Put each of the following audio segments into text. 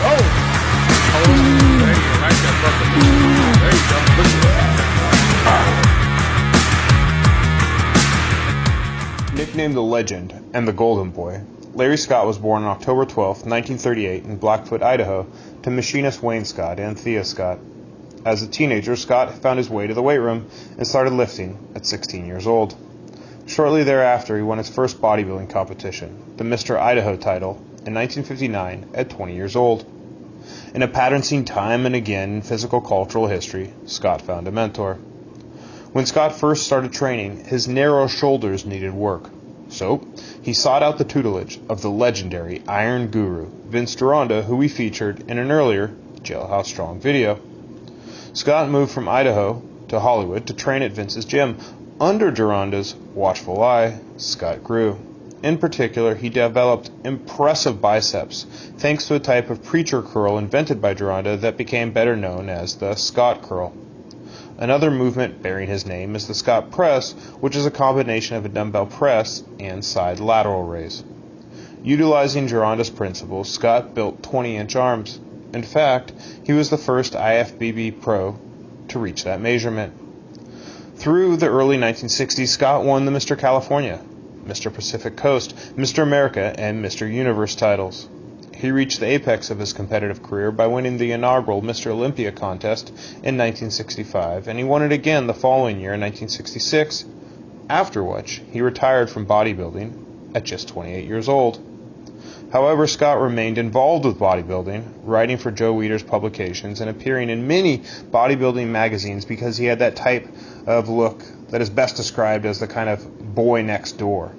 Oh! Hold on. There you go. Right there. Perfect. There you go. Listen. Nicknamed the Legend and the Golden Boy, Larry Scott was born on October 12, 1938 in Blackfoot, Idaho, to machinist Wayne Scott and Thea Scott. As a teenager, Scott found his way to the weight room and started lifting at 16 years old. Shortly thereafter, he won his first bodybuilding competition, the Mr. Idaho title, in 1959 at 20 years old. In a pattern seen time and again in physical cultural history, Scott found a mentor. When Scott first started training, his narrow shoulders needed work. So, he sought out the tutelage of the legendary Iron Guru, Vince Gironda, who we featured in an earlier Jailhouse Strong video. Scott moved from Idaho to Hollywood to train at Vince's gym. Under Gironda's watchful eye, Scott grew. In particular, he developed impressive biceps, thanks to a type of preacher curl invented by Gironda that became better known as the Scott curl. Another movement bearing his name is the Scott press, which is a combination of a dumbbell press and side lateral raise. Utilizing Gironda's principles, Scott built 20-inch arms. In fact, he was the first IFBB pro to reach that measurement. Through the early 1960s, Scott won the Mr. California, Mr. Pacific Coast, Mr. America, and Mr. Universe titles. He reached the apex of his competitive career by winning the inaugural Mr. Olympia contest in 1965, and he won it again the following year in 1966, after which he retired from bodybuilding at just 28 years old. However, Scott remained involved with bodybuilding, writing for Joe Weider's publications and appearing in many bodybuilding magazines because he had that type of look that is best described as the kind of boy next door.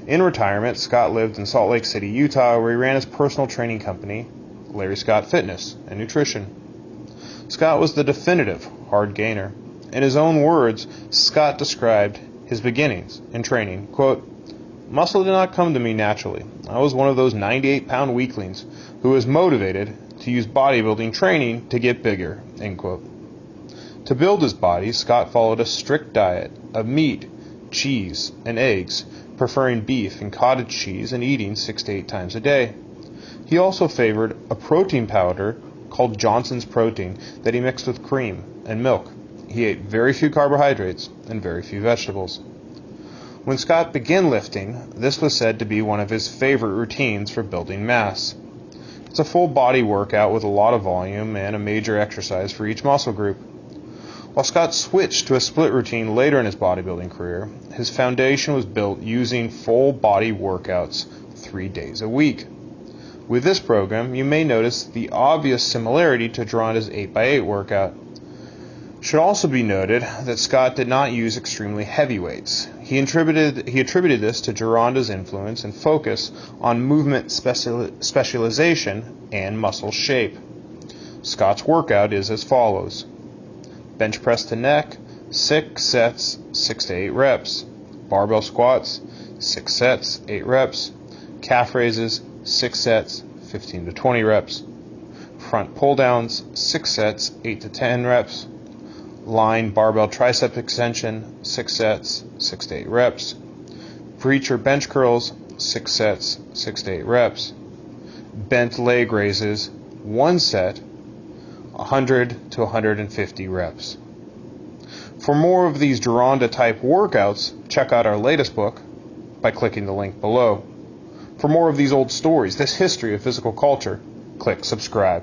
In retirement, Scott lived in Salt Lake City, Utah, where he ran his personal training company, Larry Scott Fitness and Nutrition. Scott was the definitive hard gainer. In his own words, Scott described his beginnings in training, quote, "Muscle did not come to me naturally. I was one of those 98-pound weaklings who was motivated to use bodybuilding training to get bigger," end quote. To build his body, Scott followed a strict diet of meat, cheese, and eggs, preferring beef and cottage cheese and eating 6 to 8 times a day. He also favored a protein powder called Johnson's Protein that he mixed with cream and milk. He ate very few carbohydrates and very few vegetables. When Scott began lifting, this was said to be one of his favorite routines for building mass. It's a full body workout with a lot of volume and a major exercise for each muscle group. While Scott switched to a split routine later in his bodybuilding career, his foundation was built using full body workouts 3 days a week. With this program, you may notice the obvious similarity to Gironda's 8x8 workout. Should also be noted that Scott did not use extremely heavy weights. He attributed this to Gironda's influence and focus on movement specialization and muscle shape. Scott's workout is as follows: bench press to neck, 6 sets, 6 to 8 reps. Barbell squats, 6 sets, 8 reps. Calf raises, 6 sets, 15 to 20 reps. Front pull downs, 6 sets, 8 to 10 reps. Line barbell tricep extension, 6 sets, 6 to 8 reps. Preacher bench curls, 6 sets, 6 to 8 reps. Bent leg raises, 1 set, 100 to 150 reps. For more of these Gironda type workouts, check out our latest book by clicking the link below. For more of these old stories, this history of physical culture, click subscribe.